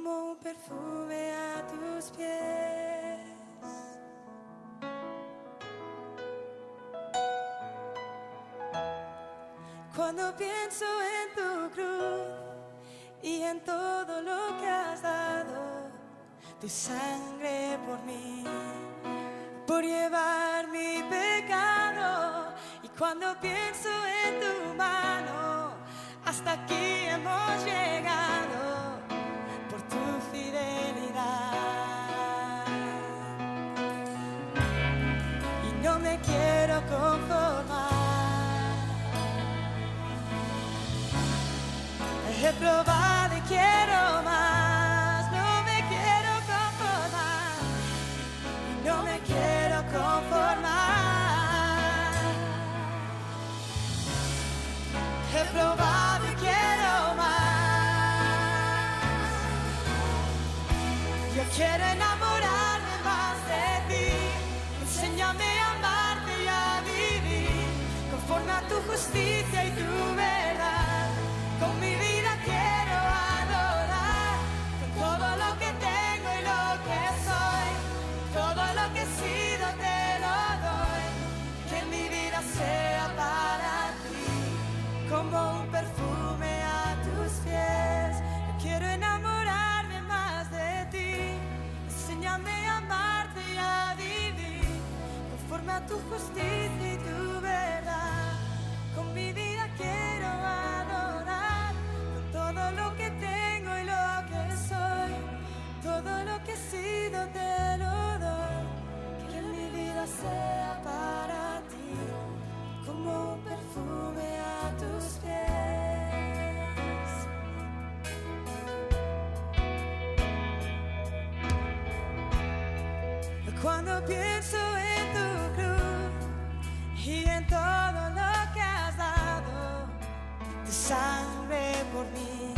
como un perfume a tus pies. Cuando pienso en tu cruz y en todo lo que has dado, tu sangre por mí, por llevar mi pecado. Y cuando pienso en tu mano, hasta aquí hemos llegado por tu fidelidad. Y no me quiero conformar. He probado y quiero más. No me quiero conformar. Y no me quiero conformar. He probado y quiero más. Yo quiero enamorarme más de ti. Enséñame a amarte y a vivir conforme a tu justicia y tu verdad. Con mi vida quiero adorar, con todo lo que tengo y lo que soy, todo lo que he sido te lo doy. Que mi vida sea para ti, como un perfume a tus pies. Yo quiero enamorarme más de ti. Enséñame a amarte y a vivir conforme a tu justicia y tu verdad. Con mi vida quiero adorar, con todo lo que tengo y lo que soy, todo lo que he sido te lo doy. Que mi vida sea para ti, como un perfume a tus pies. Cuando pienso en tu cruz y en todo lo que has dado, tu sangre por mí,